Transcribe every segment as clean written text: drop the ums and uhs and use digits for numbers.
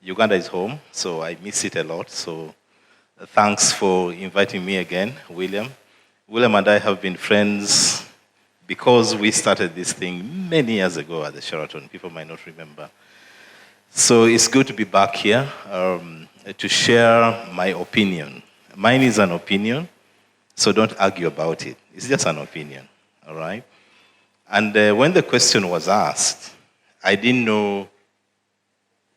Uganda is home, so I miss it a lot. So thanks for inviting me again, William. William and I have been friends because we started this thing many years ago at the Sheraton. People might not remember. So it's good to be back here to share my opinion. Mine is an opinion, so don't argue about it. It's just an opinion, all right? And when the question was asked, I didn't know,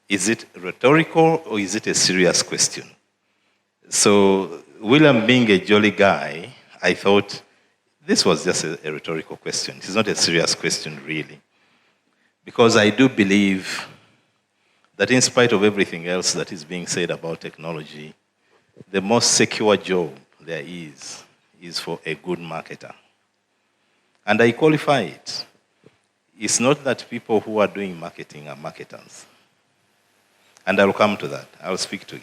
is it rhetorical or is it a serious question? So William being a jolly guy, I thought this was just a rhetorical question. It's not a serious question, really. Because I do believe that in spite of everything else that is being said about technology, the most secure job there is for a good marketer. And I qualify it. It's not that people who are doing marketing are marketers. And I'll come to that. I'll speak to it.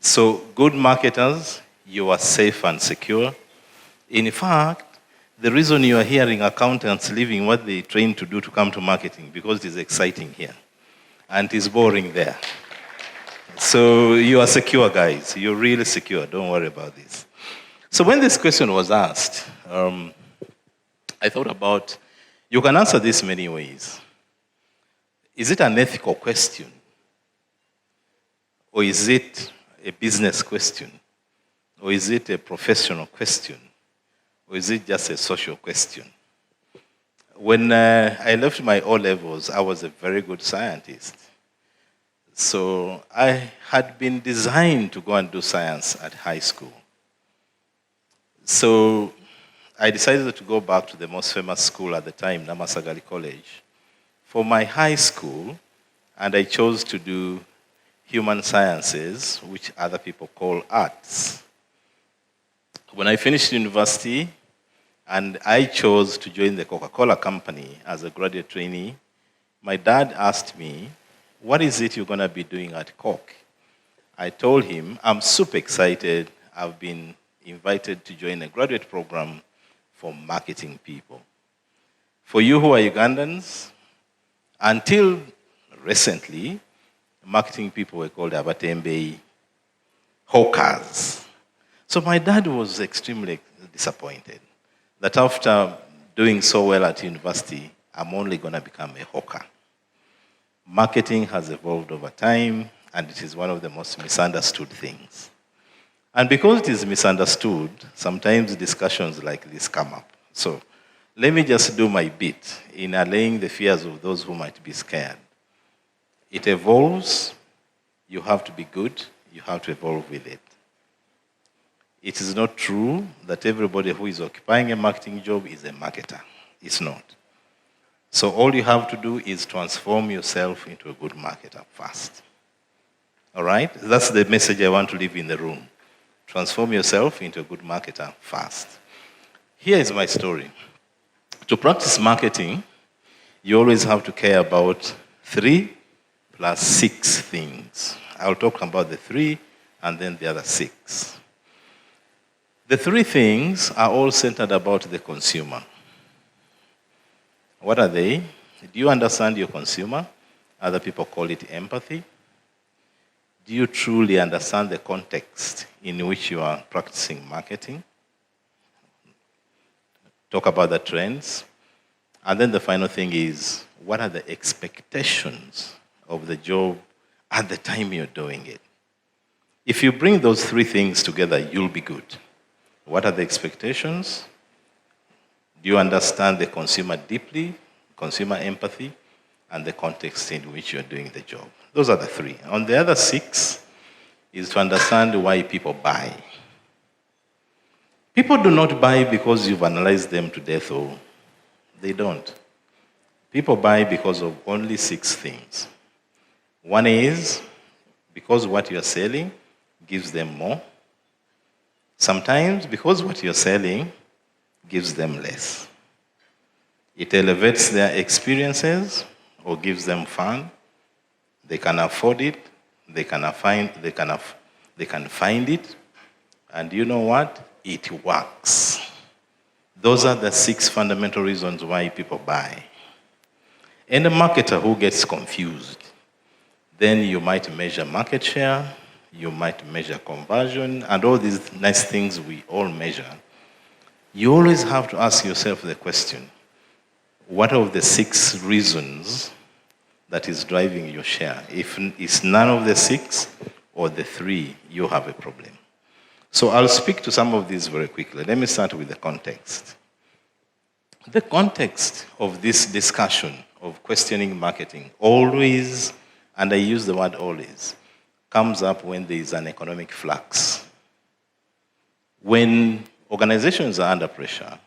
So good marketers, you are safe and secure. In fact, the reason you are hearing accountants leaving what they trained to do to come to marketing, because it is exciting here. And it is boring there. So you are secure, guys. You're really secure. Don't worry about this. So when this question was asked, I thought about, you can answer this many ways. Is it an ethical question? Or is it a business question? Or is it a professional question? Or is it just a social question? When I left my O-levels, I was a very good scientist. So I had been designed to go and do science at high school. So I decided to go back to the most famous school at the time, Namasagali College, for my high school, and I chose to do human sciences, which other people call arts. When I finished university, and I chose to join the Coca-Cola company as a graduate trainee, my dad asked me, what is it you're going to be doing at Coke? I told him, I'm super excited. I've been invited to join a graduate program for marketing people. For you who are Ugandans, until recently, marketing people were called abatembei, hawkers. So my dad was extremely disappointed that after doing so well at university, I'm only going to become a hawker. Marketing has evolved over time, and it is one of the most misunderstood things. And because it is misunderstood, sometimes discussions like this come up. So let me just do my bit in allaying the fears of those who might be scared. It evolves. You have to be good. You have to evolve with it. It is not true that everybody who is occupying a marketing job is a marketer. It's not. So all you have to do is transform yourself into a good marketer first. All right? That's the message I want to leave in the room. Transform yourself into a good marketer first. Here is my story. To practice marketing, you always have to care about 3 plus 6 things. I'll talk about the 3 and then the other 6. The 3 things are all centered about the consumer. What are they? Do you understand your consumer? Other people call it empathy. Do you truly understand the context in which you are practicing marketing? Talk about the trends. And then the final thing is, what are the expectations of the job at the time you're doing it? If you bring those 3 things together, you'll be good. What are the expectations? Do you understand the consumer deeply, consumer empathy, and the context in which you're doing the job? Those are the 3. On the other 6 is to understand why people buy. People do not buy because you've analyzed them to death, or they don't. People buy because of only 6 things. One is because what you're selling gives them more. Sometimes because what you're selling gives them less. It elevates their experiences or gives them fun. They can afford it. They can find it. And you know what? It works. Those are the 6 fundamental reasons why people buy. And a marketer who gets confused, Then you might measure market share, you might measure conversion, and all these nice things we all measure. You always have to ask yourself the question, what are the 6 reasons that is driving your share? If it's none of the 6 or the 3, you have a problem. So I'll speak to some of these very quickly. Let me start with the context. The context of this discussion of questioning marketing always, and I use the word always, comes up when there is an economic flux. When organizations are under pressure,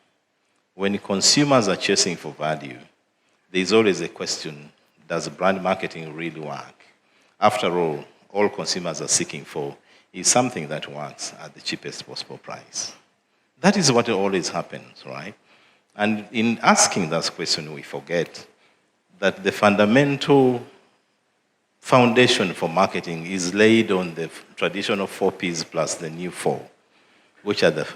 when consumers are chasing for value, there is always a question, does brand marketing really work? After all consumers are seeking for is something that works at the cheapest possible price. That is what always happens, right? And in asking that question, we forget that the fundamental foundation for marketing is laid on the traditional 4 Ps plus the new 4, which are the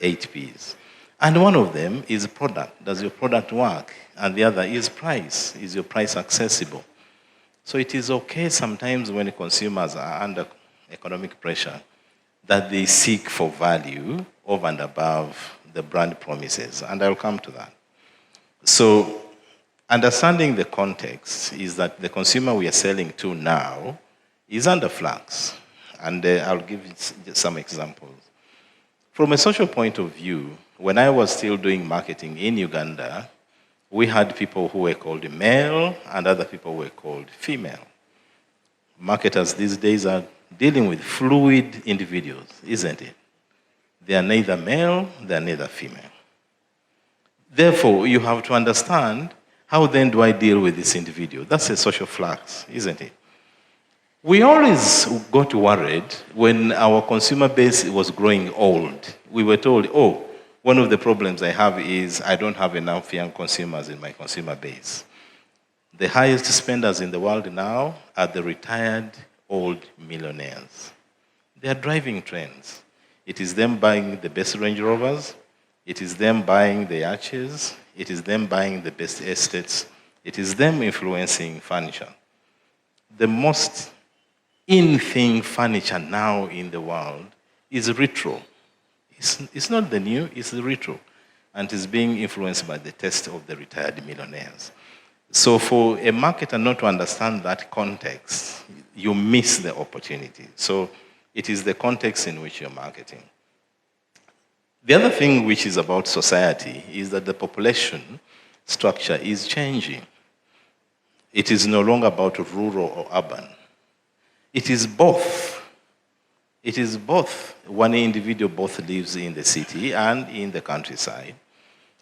8 Ps. And one of them is product. Does your product work? And the other is price. Is your price accessible? So it is okay sometimes when consumers are under economic pressure that they seek for value over and above the brand promises. And I'll come to that. So understanding the context is that the consumer we are selling to now is under flux. And I'll give you some examples. From a social point of view, when I was still doing marketing in Uganda, we had people who were called male and other people were called female. Marketers these days are dealing with fluid individuals, isn't it? They are neither male, they are neither female. Therefore, you have to understand, how then do I deal with this individual? That's a social flux, isn't it? We always got worried when our consumer base was growing old. We were told, oh, one of the problems I have is I don't have enough young consumers in my consumer base. The highest spenders in the world now are the retired old millionaires. They are driving trends. It is them buying the best Range Rovers. It is them buying the yachts. It is them buying the best estates. It is them influencing furniture. The most in-thing furniture now in the world is retro. It's not the new, it's the retro. And it's being influenced by the taste of the retired millionaires. So for a marketer not to understand that context, you miss the opportunity. So it is the context in which you're marketing. The other thing which is about society is that the population structure is changing. It is no longer about rural or urban. It is both. It is both. One individual both lives in the city and in the countryside.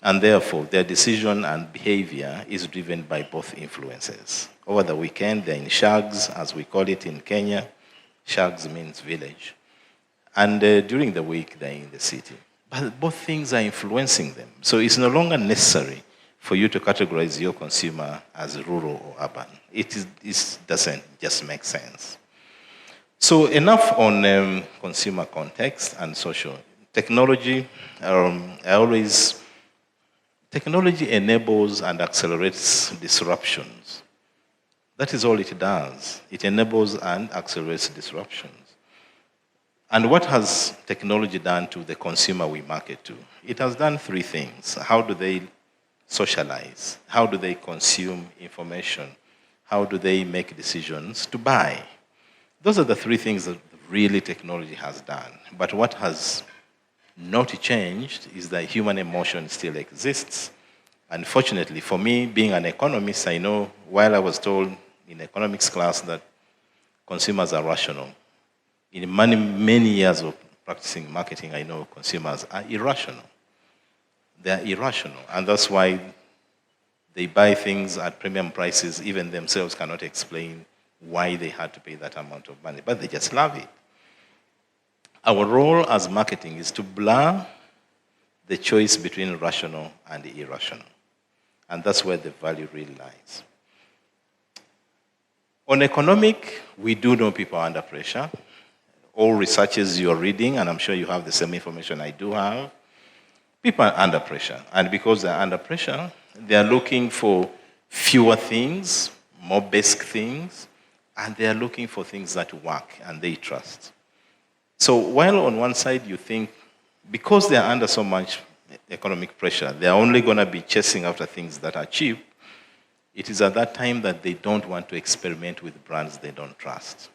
And therefore, their decision and behavior is driven by both influences. Over the weekend, they're in shags, as we call it in Kenya. Shags means village. And during the week, they're in the city. But both things are influencing them. So it's no longer necessary for you to categorize your consumer as rural or urban. It doesn't just make sense. So enough on consumer context and social. Technology, technology enables and accelerates disruptions. That is all it does. It enables and accelerates disruptions. And what has technology done to the consumer we market to? It has done 3 things. How do they socialize? How do they consume information? How do they make decisions to buy? Those are the 3 things that really technology has done. But what has not changed is that human emotion still exists. Unfortunately, for me, being an economist, I know while I was told in economics class that consumers are rational, in many years of practicing marketing, I know consumers are irrational. They're irrational, and that's why they buy things at premium prices, even themselves cannot explain why they had to pay that amount of money, but they just love it. Our role as marketing is to blur the choice between rational and irrational. And that's where the value really lies. On economic, we do know people are under pressure. All researches you're reading, and I'm sure you have the same information I do have, people are under pressure. And because they're under pressure, they're looking for fewer things, more basic things, and they are looking for things that work and they trust. So while on one side you think, because they are under so much economic pressure, they are only going to be chasing after things that are cheap, it is at that time that they don't want to experiment with brands they don't trust.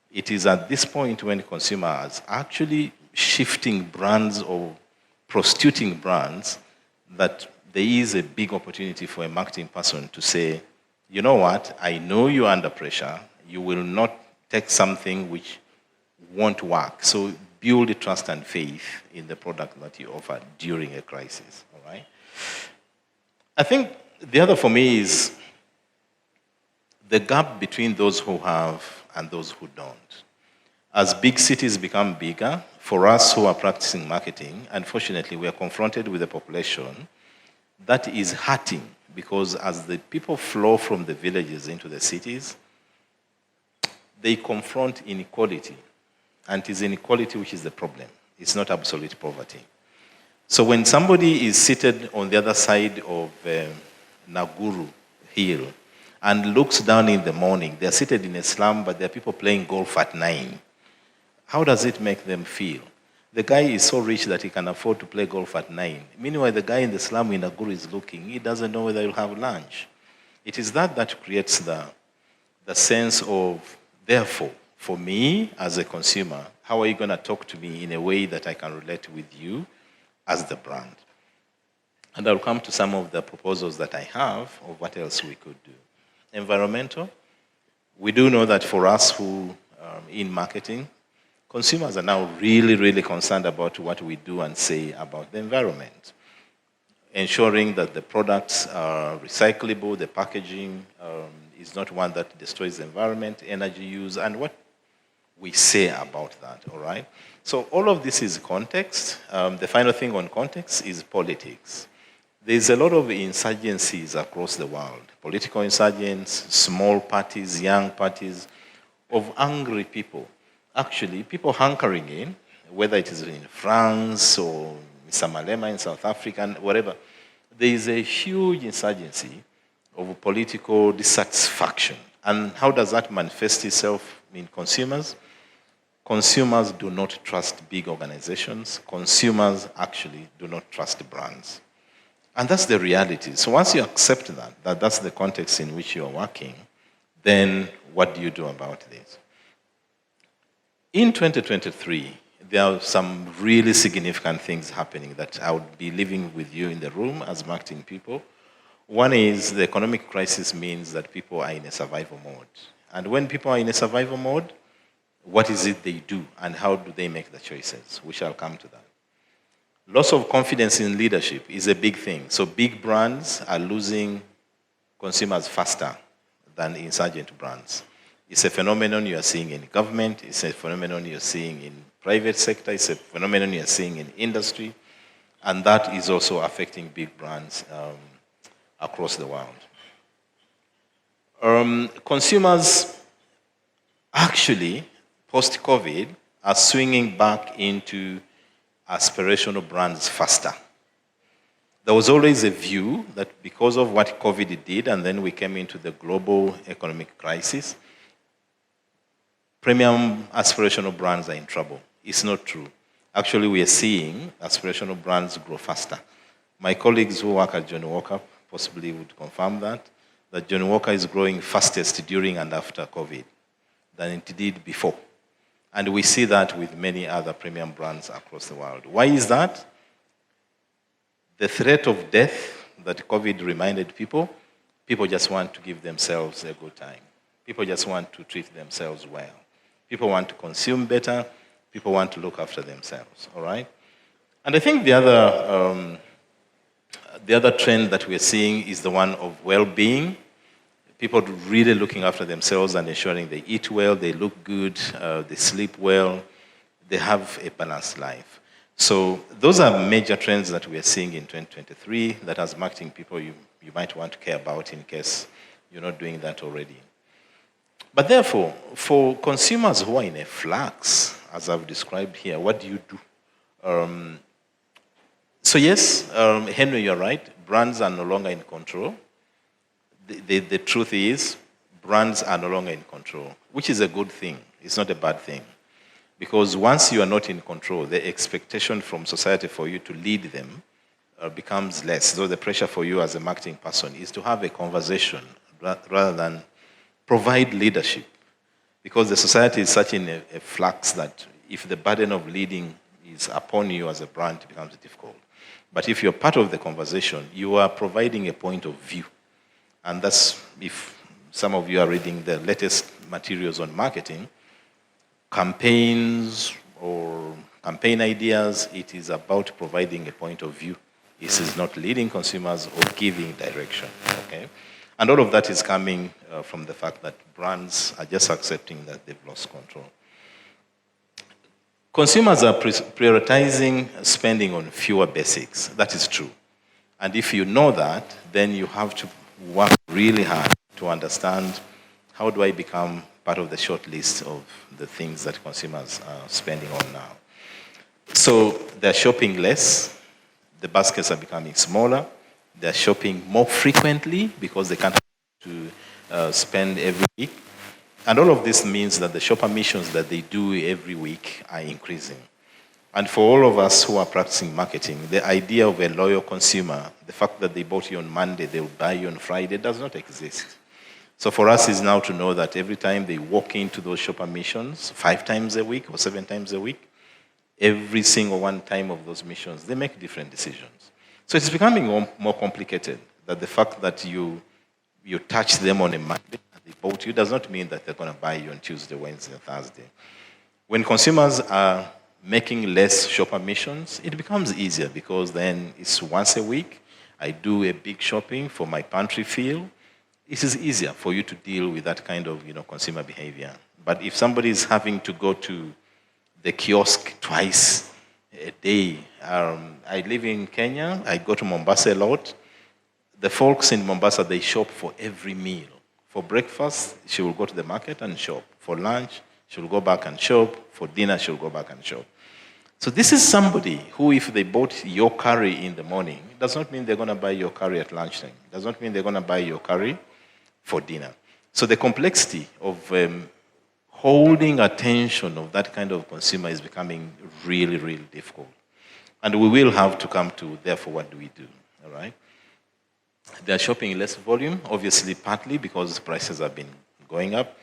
It is at this point when consumers are actually shifting brands or prostituting brands that there is a big opportunity for a marketing person to say, you know what, I know you're under pressure, you will not take something which won't work. So build trust and faith in the product that you offer during a crisis, all right? I think the other for me is the gap between those who have and those who don't. As big cities become bigger, for us who are practicing marketing, unfortunately, we are confronted with a population that is hurting because as the people flow from the villages into the cities, they confront inequality. And it is inequality which is the problem. It's not absolute poverty. So when somebody is seated on the other side of Naguru Hill and looks down in the morning, they're seated in a slum, but there are people playing golf at 9. How does it make them feel? The guy is so rich that he can afford to play golf at 9. Meanwhile, the guy in the slum in Naguru is looking. He doesn't know whether he'll have lunch. It is that creates the sense of, therefore, for me as a consumer, how are you going to talk to me in a way that I can relate with you as the brand? And I'll come to some of the proposals that I have of what else we could do. Environmental. We do know that for us who in marketing, consumers are now really, really concerned about what we do and say about the environment. Ensuring that the products are recyclable, the packaging is not one that destroys the environment, energy use, and what we say about that, all right? So all of this is context. The final thing on context is politics. There's a lot of insurgencies across the world, political insurgents, small parties, young parties, of angry people. Actually, people hunkering in, whether it is in France or Samalema in South Africa, and whatever, there is a huge insurgency of political dissatisfaction. And how does that manifest itself in consumers? Consumers do not trust big organizations. Consumers actually do not trust brands. And that's the reality. So once you accept that that's the context in which you're working, then what do you do about this? In 2023, there are some really significant things happening that I would be leaving with you in the room as marketing people. One is the economic crisis means that people are in a survival mode. And when people are in a survival mode, what is it they do and how do they make the choices? We shall come to that. Loss of confidence in leadership is a big thing. So big brands are losing consumers faster than insurgent brands. It's a phenomenon you are seeing in government. It's a phenomenon you're seeing in private sector. It's a phenomenon you're seeing in industry. And that is also affecting big brands across the world. Consumers actually, post-COVID, are swinging back into aspirational brands faster. There was always a view that because of what COVID did, and then we came into the global economic crisis, premium aspirational brands are in trouble. It's not true. Actually, we are seeing aspirational brands grow faster. My colleagues who work at Johnnie Walker possibly would confirm that Johnnie Walker is growing fastest during and after COVID than it did before. And we see that with many other premium brands across the world. Why is that? The threat of death that COVID reminded people just want to give themselves a good time. People just want to treat themselves well. People want to consume better. People want to look after themselves, all right? And I think the other trend that we're seeing is the one of well-being. People really looking after themselves and ensuring they eat well, they look good, they sleep well, they have a balanced life. So those are major trends that we are seeing in 2023 that as marketing people you might want to care about in case you're not doing that already. But therefore, for consumers who are in a flux, as I've described here, what do you do? So yes, Henry, you're right. Brands are no longer in control. The truth is, brands are no longer in control, which is a good thing. It's not a bad thing. Because once you are not in control, the expectation from society for you to lead them becomes less. So the pressure for you as a marketing person is to have a conversation rather than provide leadership. Because the society is such in a flux that if the burden of leading is upon you as a brand, it becomes difficult. But if you're part of the conversation, you are providing a point of view. And that's, if some of you are reading the latest materials on marketing, campaigns or campaign ideas, it is about providing a point of view. This is not leading consumers or giving direction, okay? And all of that is coming from the fact that brands are just accepting that they've lost control. Consumers are prioritizing spending on fewer basics. That is true. And if you know that, then you have to work really hard to understand how do I become part of the short list of the things that consumers are spending on now. So they're shopping less, the baskets are becoming smaller, they're shopping more frequently because they can't spend every week. And all of this means that the shopper missions that they do every week are increasing. And for all of us who are practicing marketing, the idea of a loyal consumer, the fact that they bought you on Monday, they will buy you on Friday, does not exist. So for us is now to know that every time they walk into those shopper missions, 5 times a week or 7 times a week, every single one time of those missions, they make different decisions. So it's becoming more complicated, that the fact that you touch them on a Monday and they bought you does not mean that they're going to buy you on Tuesday, Wednesday, Thursday. When consumers are making less shopper missions, it becomes easier because then it's once a week. I do a big shopping for my pantry fill. It is easier for you to deal with that kind of consumer behavior. But if somebody is having to go to the kiosk twice a day, I live in Kenya, I go to Mombasa a lot. The folks in Mombasa, they shop for every meal. For breakfast, she will go to the market and shop. For lunch, she will go back and shop. For dinner, she will go back and shop. So this is somebody who, if they bought your curry in the morning, it does not mean they're going to buy your curry at lunchtime. It does not mean they're going to buy your curry for dinner. So the complexity of holding attention of that kind of consumer is becoming really, really difficult. And we will have to come to, therefore, what do we do, all right? They're shopping less volume, obviously partly because prices have been going up.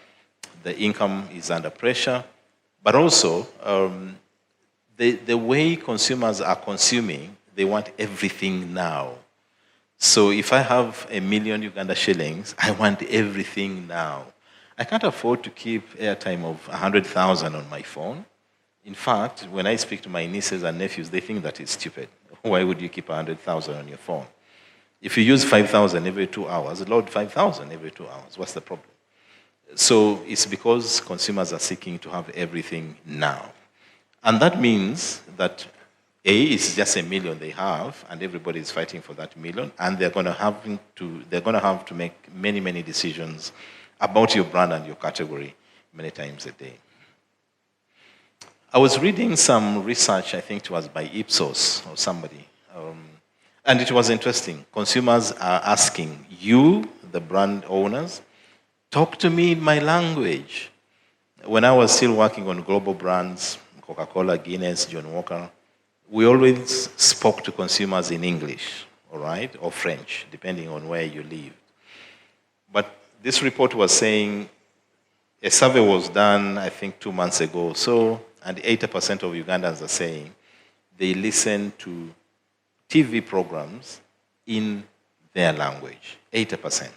The income is under pressure. But also, the way consumers are consuming, they want everything now. So if I have 1 million Uganda shillings, I want everything now. I can't afford to keep airtime of 100,000 on my phone. In fact, when I speak to my nieces and nephews, they think that is stupid. Why would you keep 100,000 on your phone? If you use 5,000 every 2 hours, load 5,000 every 2 hours. What's the problem? So it's because consumers are seeking to have everything now. And that means that A, it's just 1 million they have, and everybody is fighting for that million, and they're going to have to make many, many decisions about your brand and your category many times a day. I was reading some research, I think it was by Ipsos or somebody, and it was interesting. Consumers are asking you, the brand owners, talk to me in my language. When I was still working on global brands, Coca-Cola, Guinness, John Walker, we always spoke to consumers in English, all right, or French, depending on where you lived. But this report was saying, a survey was done, I think, 2 months ago or so, and 80% of Ugandans are saying they listen to TV programs in their language, 80%.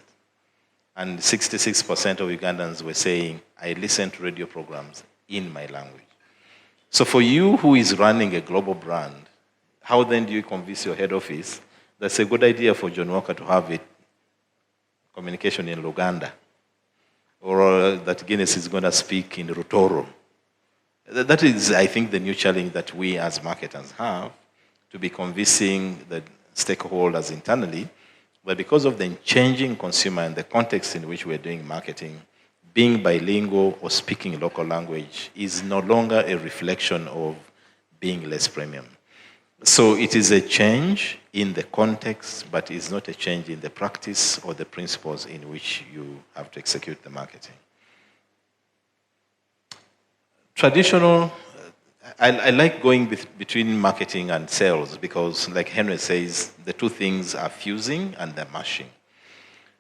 And 66% of Ugandans were saying, I listen to radio programs in my language. So for you who is running a global brand, how then do you convince your head office that's a good idea for John Walker to have it communication in Uganda, or that Guinness is going to speak in Rutoro? That is, I think, the new challenge that we as marketers have, to be convincing the stakeholders internally, but because of the changing consumer and the context in which we're doing marketing, being bilingual or speaking local language is no longer a reflection of being less premium. So it is a change in the context, but it's not a change in the practice or the principles in which you have to execute the marketing. Traditional, I like going between marketing and sales because, like Henry says, the two things are fusing and they're mashing.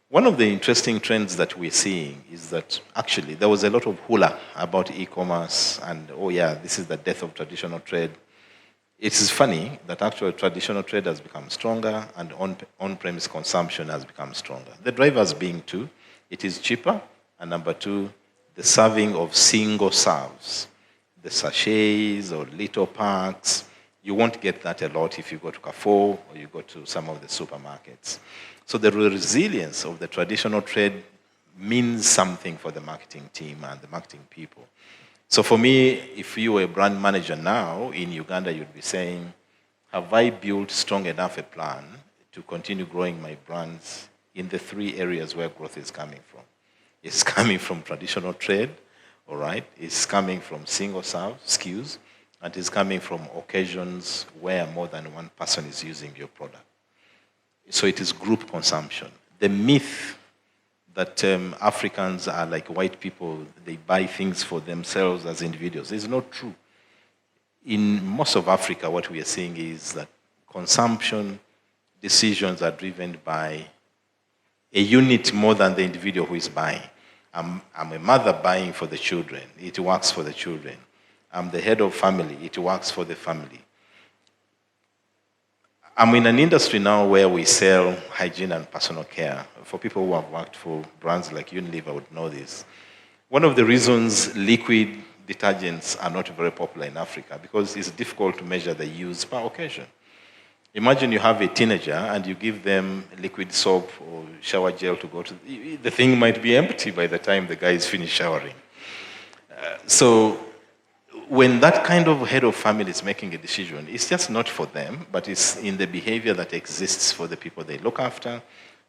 One of the interesting trends that we're seeing is that actually there was a lot of hula about e-commerce and, oh yeah, this is the death of traditional trade. It is funny that actually traditional trade has become stronger and on-premise consumption has become stronger. The drivers being two, it is cheaper, and number two, the serving of single serves, the sachets or little packs. You won't get that a lot if you go to Carrefour or you go to some of the supermarkets. So the resilience of the traditional trade means something for the marketing team and the marketing people. So for me, if you were a brand manager now in Uganda, you'd be saying, have I built strong enough a plan to continue growing my brands in the three areas where growth is coming from? It's coming from traditional trade, all right? It's coming from single serve SKUs, and it's coming from occasions where more than one person is using your product. So it is group consumption. The myth that Africans are like white people, they buy things for themselves as individuals, is not true. In most of Africa, what we are seeing is that consumption decisions are driven by a unit more than the individual who is buying. I'm a mother buying for the children. It works for the children. I'm the head of family. It works for the family. I'm in an industry now where we sell hygiene and personal care. For people who have worked for brands like Unilever would know this. One of the reasons liquid detergents are not very popular in Africa because it's difficult to measure the use per occasion. Imagine you have a teenager and you give them liquid soap or shower gel to go to, the thing might be empty by the time the guy is finished showering. So when that kind of head of family is making a decision, it's just not for them, but it's in the behavior that exists for the people they look after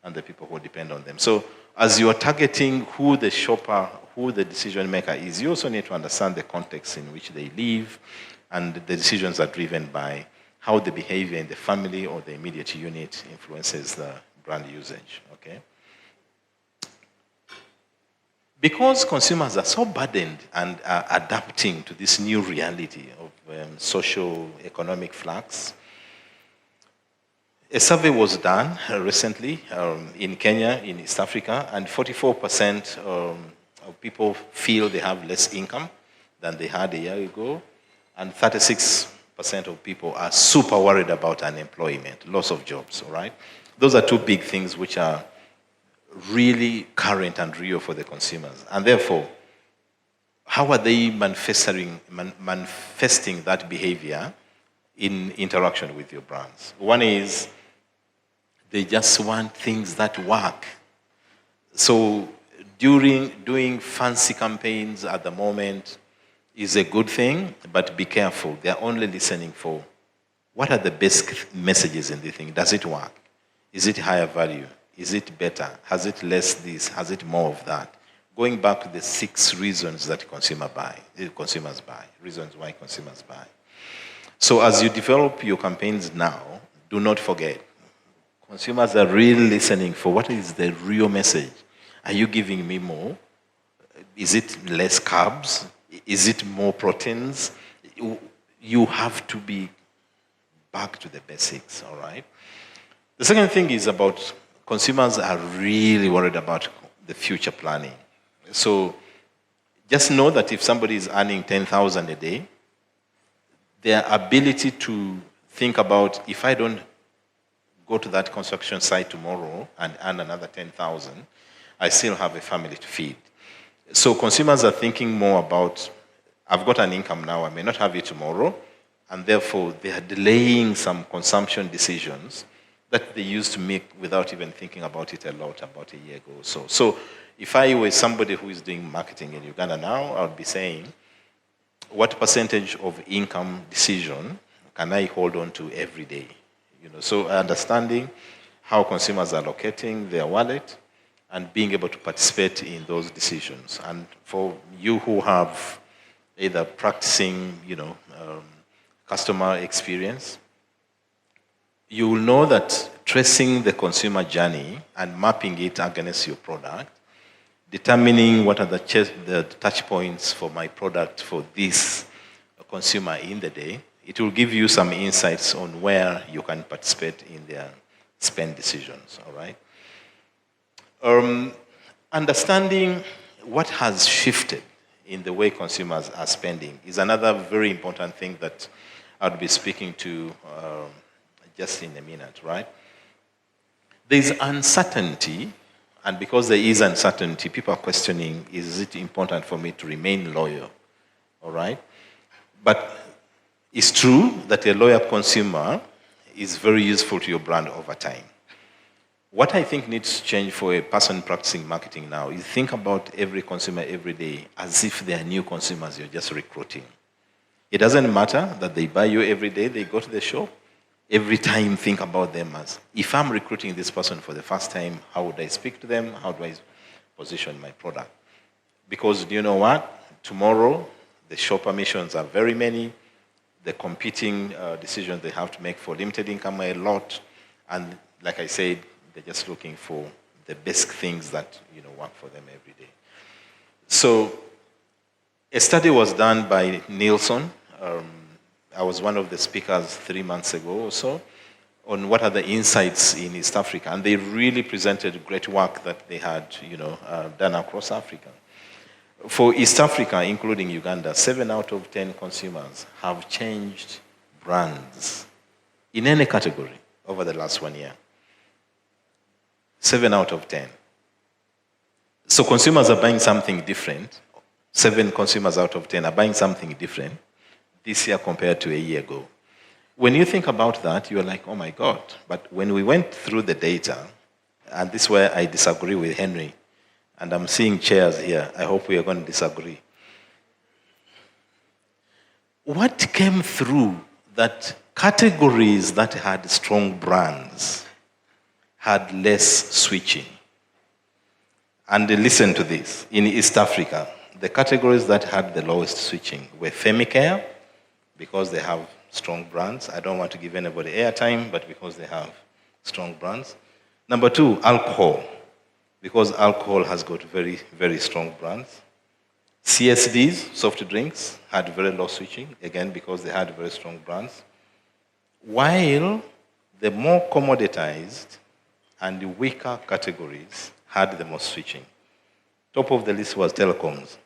and the people who depend on them. So as you are targeting who the shopper, who the decision maker is, you also need to understand the context in which they live, and the decisions are driven by how the behavior in the family or the immediate unit influences the brand usage, okay? Because consumers are so burdened and are adapting to this new reality of social economic flux, a survey was done recently in Kenya, in East Africa, and 44% of people feel they have less income than they had a year ago, and 36% of people are super worried about unemployment, loss of jobs, all right? Those are two big things which are really current and real for the consumers. And therefore, how are they manifesting that behavior in interaction with your brands? One is they just want things that work. So doing fancy campaigns at the moment is a good thing, but be careful. They're only listening for what are the best messages in the thing. Does it work? Is it higher value? Is it better? Has it less this? Has it more of that? Going back to the 6 reasons that consumers buy, reasons why consumers buy. So as you develop your campaigns now, do not forget, consumers are really listening for what is the real message. Are you giving me more? Is it less carbs? Is it more proteins? You have to be back to the basics, all right? The second thing is about consumers are really worried about the future planning. So just know that if somebody is earning 10,000 a day, their ability to think about, if I don't go to that construction site tomorrow and earn another 10,000, I still have a family to feed. So consumers are thinking more about, I've got an income now, I may not have it tomorrow, and therefore they are delaying some consumption decisions that they used to make without even thinking about it a lot about a year ago or so. So if I were somebody who is doing marketing in Uganda now, I would be saying, what percentage of income decision can I hold on to every day? So understanding how consumers are allocating their wallet and being able to participate in those decisions. And for you who have either practicing, customer experience, you will know that tracing the consumer journey and mapping it against your product, determining what are the touch points for my product for this consumer in the day, it will give you some insights on where you can participate in their spend decisions, all right? Understanding what has shifted in the way consumers are spending is another very important thing that I'll be speaking to just in a minute, right? There's uncertainty, and because there is uncertainty, people are questioning, is it important for me to remain loyal, all right? But it's true that a loyal consumer is very useful to your brand over time. What I think needs to change for a person practicing marketing now is think about every consumer every day as if they are new consumers you're just recruiting. It doesn't matter that they buy you every day, they go to the shop. Every time think about them as, if I'm recruiting this person for the first time, how would I speak to them? How do I position my product? Because do you know what? Tomorrow, the shopper missions are very many. The competing decisions they have to make for limited income are a lot. And like I said, they're just looking for the basic things that work for them every day. So a study was done by Nielsen. I was one of the speakers 3 months ago or so on what are the insights in East Africa. And they really presented great work that they had done across Africa. For East Africa, including Uganda, 7 out of 10 consumers have changed brands in any category over the last 1 year. 7 out of 10. So consumers are buying something different. 7 consumers out of 10 are buying something different this year compared to a year ago. When you think about that, you're like, oh my God. But when we went through the data, and this is where I disagree with Henry, and I'm seeing chairs here, I hope we are going to disagree. What came through that categories that had strong brands had less switching? And listen to this. In East Africa, the categories that had the lowest switching were Femicare, because they have strong brands. I don't want to give anybody airtime, but because they have strong brands. Number 2, alcohol, because alcohol has got very, very strong brands. CSDs, soft drinks, had very low switching, again, because they had very strong brands. While the more commoditized and the weaker categories had the most switching. Top of the list was telecoms.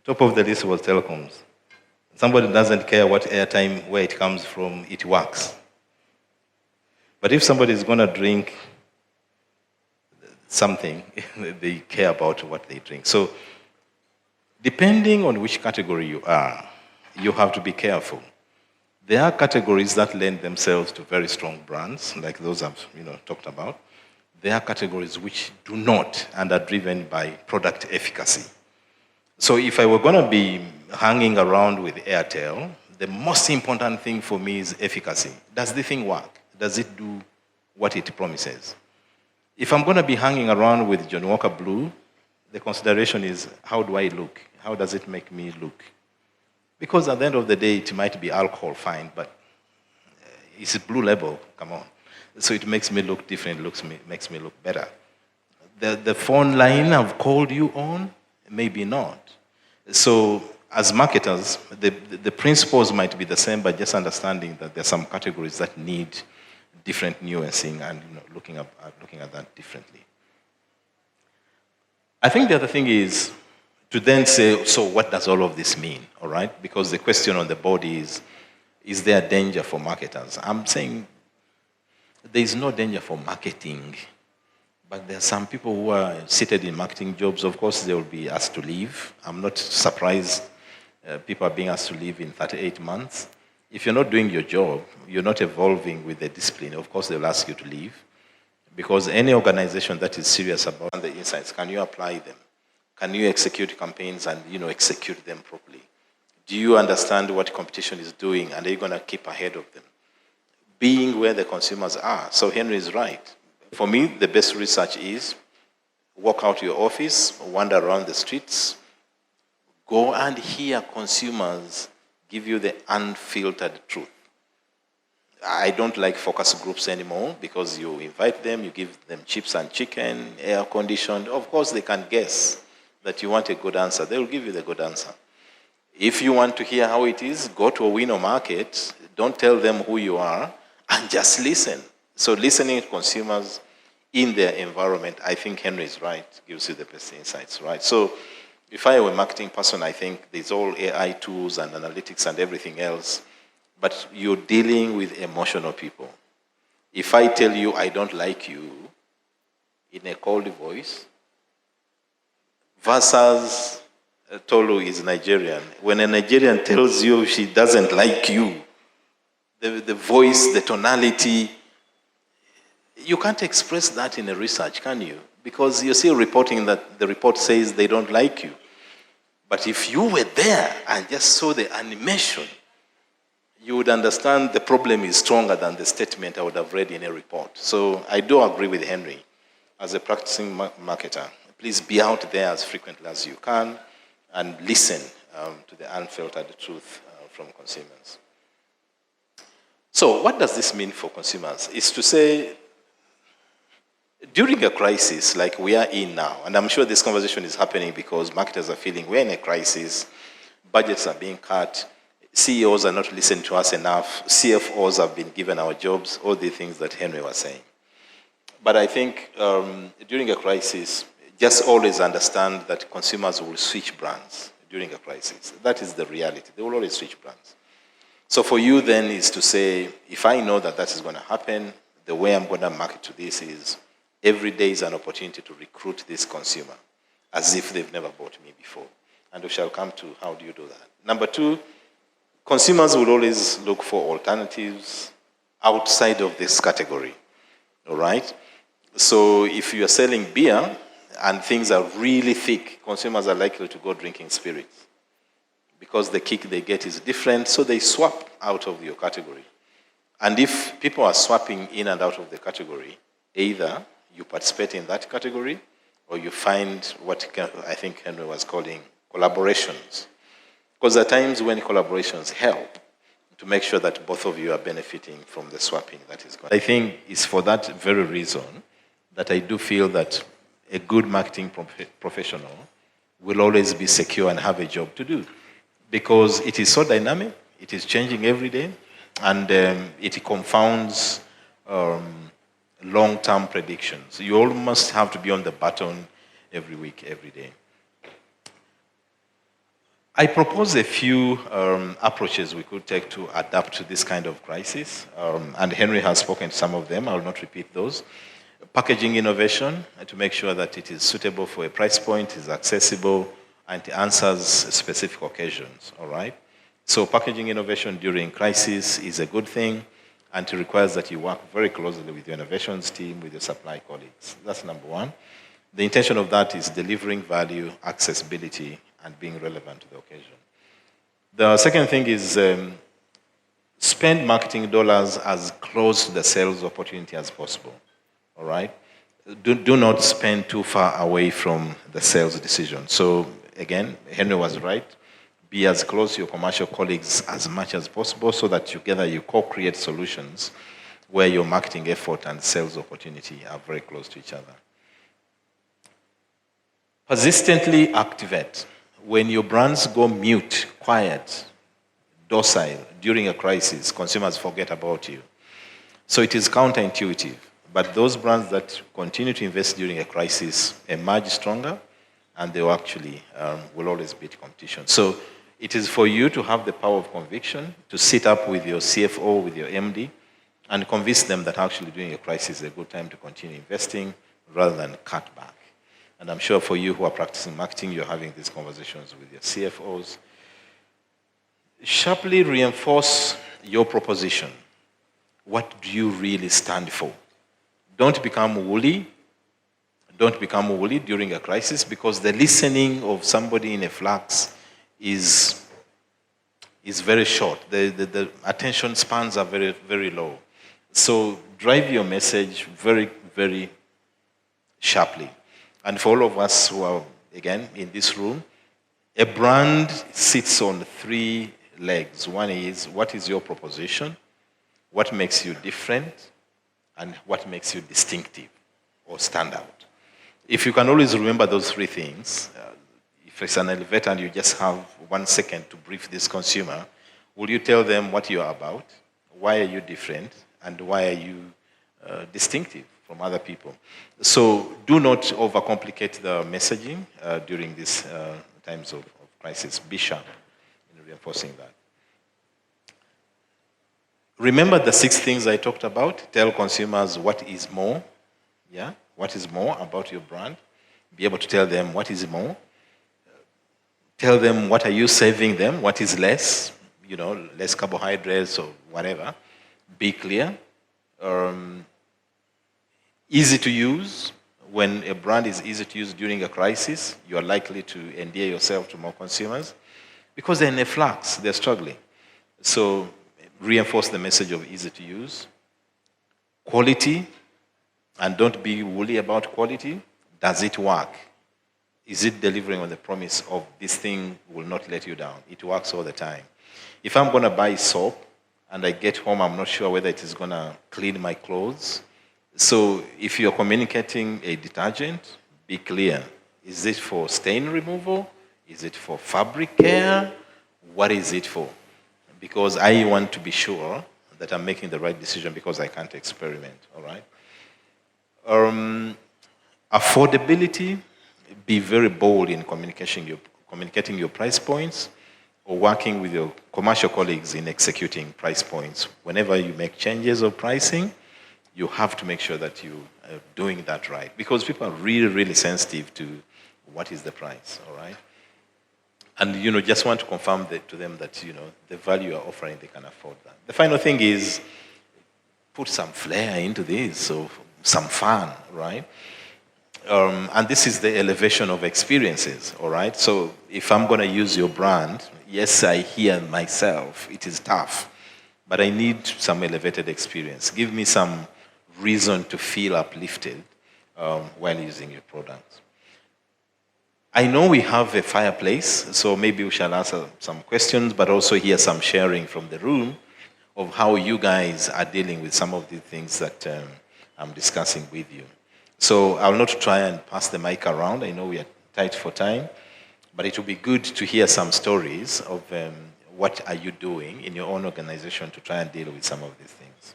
Top of the list was telecoms. Somebody doesn't care what airtime, where it comes from, it works. But if somebody is going to drink something, they care about what they drink. So depending on which category you are, you have to be careful. There are categories that lend themselves to very strong brands, like those I've talked about. There are categories which do not and are driven by product efficacy. So if I were going to be hanging around with Airtel, the most important thing for me is efficacy. Does the thing work? Does it do what it promises? If I'm going to be hanging around with John Walker Blue, the consideration is, how do I look? How does it make me look? Because at the end of the day, it might be alcohol, fine, but it's a Blue Label, come on. So it makes me look different, makes me look better. The phone line I've called you on, maybe not. So as marketers, the principles might be the same, but just understanding that there are some categories that need different nuancing and looking at that differently. I think the other thing is to then say, so what does all of this mean, all right? Because the question on the board is there danger for marketers? I'm saying there is no danger for marketing, but there are some people who are seated in marketing jobs. Of course, they will be asked to leave. I'm not surprised people are being asked to leave in 38 months. If you're not doing your job, you're not evolving with the discipline, of course, they'll ask you to leave. Because any organization that is serious about the insights, can you apply them? Can you execute campaigns and execute them properly? Do you understand what competition is doing, and are you going to keep ahead of them? Being where the consumers are. So Henry is right. For me, the best research is walk out your office, wander around the streets, go and hear consumers give you the unfiltered truth. I don't like focus groups anymore because you invite them, you give them chips and chicken, air conditioned. Of course, they can guess that you want a good answer. They will give you the good answer. If you want to hear how it is, go to a window market. Don't tell them who you are, and just listen. So listening to consumers in their environment, I think Henry is right, gives you the best insights, right? So if I were a marketing person, I think there's all AI tools and analytics and everything else, but you're dealing with emotional people. If I tell you I don't like you in a cold voice, versus Tolu is Nigerian. When a Nigerian tells you she doesn't like you, the voice, the tonality, you can't express that in a research, can you? Because you're still reporting that the report says they don't like you. But if you were there and just saw the animation, you would understand the problem is stronger than the statement I would have read in a report. So I do agree with Henry. As a practicing marketer, please be out there as frequently as you can and listen to the unfiltered truth from consumers. So what does this mean for consumers? It's to say, during a crisis like we are in now, and I'm sure this conversation is happening because marketers are feeling we're in a crisis, budgets are being cut, CEOs are not listening to us enough, CFOs have been given our jobs, all the things that Henry was saying. But I think during a crisis, just always understand that consumers will switch brands during a crisis. That is the reality. They will always switch brands. So for you then is to say, if I know that that is going to happen, the way I'm going to market to this is every day is an opportunity to recruit this consumer as if they've never bought me before. And we shall come to how do you do that. Number two, consumers will always look for alternatives outside of this category, all right? So if you are selling beer and things are really thick, consumers are likely to go drinking spirits because the kick they get is different, so they swap out of your category. And if people are swapping in and out of the category, either you participate in that category or you find what I think Henry was calling collaborations. Because there are times when collaborations help to make sure that both of you are benefiting from the swapping that is going on. I think it's for that very reason that I do feel that a good marketing professional will always be secure and have a job to do. Because it is so dynamic, it is changing every day, and it confounds long-term predictions. You almost have to be on the button every week, every day. I propose a few approaches we could take to adapt to this kind of crisis, and Henry has spoken to some of them. I will not repeat those. Packaging innovation to make sure that it is suitable for a price point, is accessible, and it answers specific occasions, all right? So packaging innovation during crisis is a good thing, and it requires that you work very closely with your innovations team, with your supply colleagues. That's number one. The intention of that is delivering value, accessibility, and being relevant to the occasion. The second thing is spend marketing dollars as close to the sales opportunity as possible, all right? Do not spend too far away from the sales decision. So again, Henry was right. Be as close to your commercial colleagues as much as possible so that together you co-create solutions where your marketing effort and sales opportunity are very close to each other. Persistently activate. When your brands go mute, quiet, docile during a crisis, consumers forget about you. So it is counterintuitive. But those brands that continue to invest during a crisis emerge stronger, and they will actually will always beat competition. So it is for you to have the power of conviction, to sit up with your CFO, with your MD, and convince them that actually during a crisis is a good time to continue investing rather than cut back. And I'm sure for you who are practicing marketing, you're having these conversations with your CFOs. Sharply reinforce your proposition. What do you really stand for? Don't become woolly. Don't become woolly during a crisis, because the listening of somebody in a flux is very short. The attention spans are very, very low. So drive your message very, very sharply. And for all of us who are, again, in this room, a brand sits on 3 legs. One is, what is your proposition? what makes you different, and what makes you distinctive or stand out. If you can always remember those three things, if it's an elevator and you just have 1 second to brief this consumer, will you tell them what you are about, why are you different, and why are you distinctive from other people? So do not overcomplicate the messaging during these times of crisis. Be sharp in reinforcing that. Remember the 6 things I talked about. Tell consumers what is more. Yeah, what is more about your brand. Be able to tell them what is more. Tell them what are you saving them, what is less, less carbohydrates or whatever. Be clear. Easy to use. When a brand is easy to use during a crisis, you are likely to endear yourself to more consumers because they're in a flux, they're struggling. So reinforce the message of easy to use. Quality, and don't be woolly about quality. Does it work? Is it delivering on the promise of this thing will not let you down? It works all the time. If I'm going to buy soap and I get home, I'm not sure whether it is going to clean my clothes. So if you're communicating a detergent, be clear. Is it for stain removal? Is it for fabric care? What is it for? Because I want to be sure that I'm making the right decision because I can't experiment, all right? Affordability, be very bold in communicating your price points or working with your commercial colleagues in executing price points. Whenever you make changes of pricing, you have to make sure that you are doing that right because people are really, really sensitive to what is the price, all right? And, just want to confirm to them that, the value you're offering, they can afford that. The final thing is put some flair into this, so some fun, right? And this is the elevation of experiences, all right? So if I'm going to use your brand, yes, I hear myself, it is tough, but I need some elevated experience. Give me some reason to feel uplifted while using your products. I know we have a fireplace, so maybe we shall answer some questions, but also hear some sharing from the room of how you guys are dealing with some of the things that I'm discussing with you. So I'll not try and pass the mic around. I know we are tight for time, but it will be good to hear some stories of what are you doing in your own organization to try and deal with some of these things.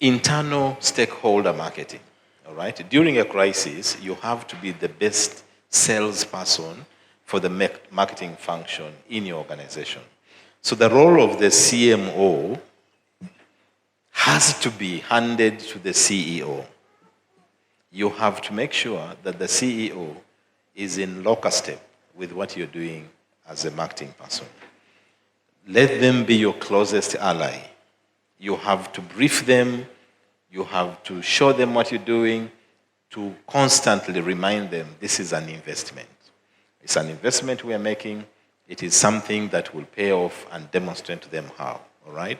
Internal stakeholder marketing. All right. During a crisis, you have to be the best salesperson for the marketing function in your organization. So the role of the CMO has to be handed to the CEO. You have to make sure that the CEO is in lockstep with what you're doing as a marketing person. Let them be your closest ally. You have to brief them. You have to show them what you're doing, to constantly remind them this is an investment. It's an investment we are making. It is something that will pay off and demonstrate to them how, all right?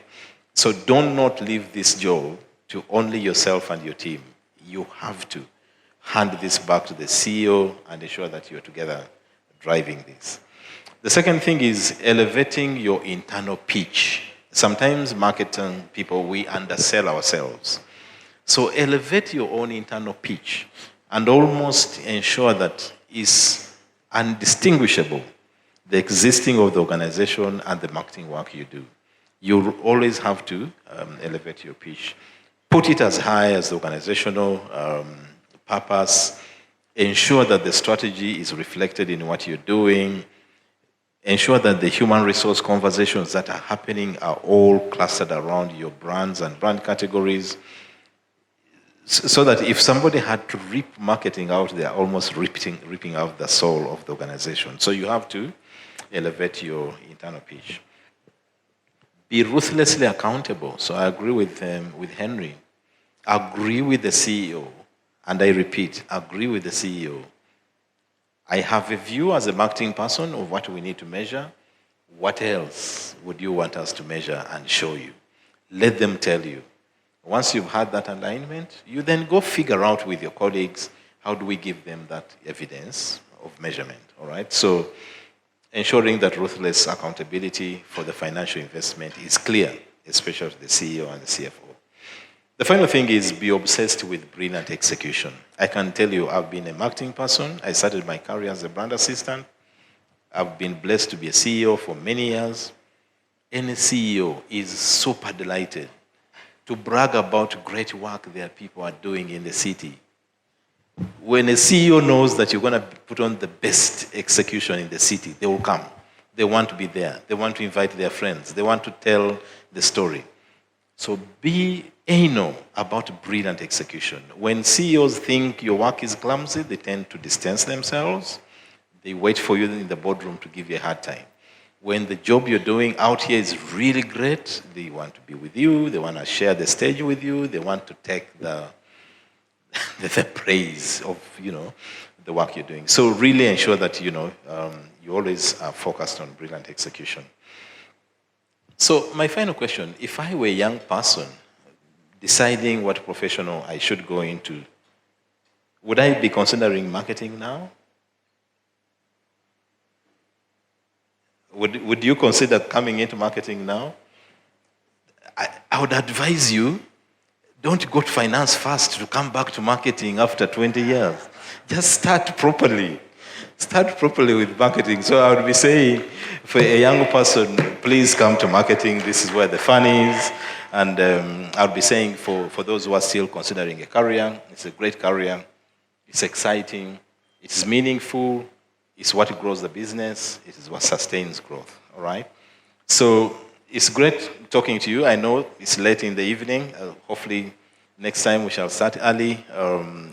So do not leave this job to only yourself and your team. You have to hand this back to the CEO and ensure that you're together driving this. The second thing is elevating your internal pitch. Sometimes marketing people, we undersell ourselves. So elevate your own internal pitch and almost ensure that it's undistinguishable, the existing of the organization and the marketing work you do. You always have to elevate your pitch. Put it as high as the organizational purpose. Ensure that the strategy is reflected in what you're doing. Ensure that the human resource conversations that are happening are all clustered around your brands and brand categories. So that if somebody had to rip marketing out, they're almost ripping out the soul of the organization. So you have to elevate your internal pitch. Be ruthlessly accountable. So I agree with Henry. Agree with the CEO. And I repeat, agree with the CEO. I have a view as a marketing person of what we need to measure. What else would you want us to measure and show you? Let them tell you. Once you've had that alignment, you then go figure out with your colleagues, how do we give them that evidence of measurement, all right? So ensuring that ruthless accountability for the financial investment is clear especially the CEO and the CFO. The final thing is be obsessed with brilliant execution. I can tell you I've been a marketing person. I started my career as a brand assistant. I've been blessed to be a CEO for many years. Any CEO is super delighted to brag about great work their people are doing in the city. When a CEO knows that you're going to put on the best execution in the city, they will come. They want to be there. They want to invite their friends. They want to tell the story. So be anal about brilliant execution. When CEOs think your work is clumsy, they tend to distance themselves. They wait for you in the boardroom to give you a hard time. When the job you're doing out here is really great, they want to be with you, they want to share the stage with you, they want to take the praise of, the work you're doing. So really ensure that, you always are focused on brilliant execution. So my final question, if I were a young person deciding what professional I should go into, would I be considering marketing now? Would you consider coming into marketing now? I would advise you, don't go to finance first to come back to marketing after 20 years. Just start properly. Start properly with marketing. So I would be saying, for a young person, please come to marketing. This is where the fun is. And I would be saying, for those who are still considering a career, it's a great career. It's exciting. It's meaningful. It's what grows the business. It is what sustains growth, all right? So it's great talking to you. I know it's late in the evening. Hopefully next time we shall start early.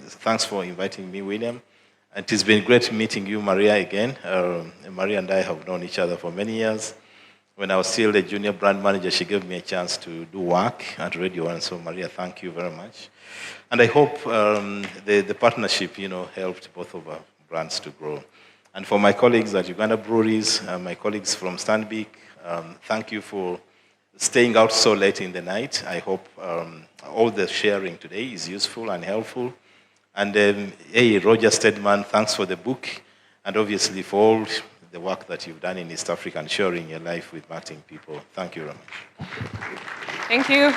Thanks for inviting me, William. And it has been great meeting you, Maria, again. Maria and I have known each other for many years. When I was still a junior brand manager, she gave me a chance to do work at Radio 1. So Maria, thank you very much. And I hope the partnership, helped both of our brands to grow. And for my colleagues at Uganda Breweries, my colleagues from Stanbic, thank you for staying out so late in the night. I hope all the sharing today is useful and helpful. And hey, Roger Stedman, thanks for the book, and obviously for all the work that you've done in East Africa and sharing your life with marketing people. Thank you very much. Thank you.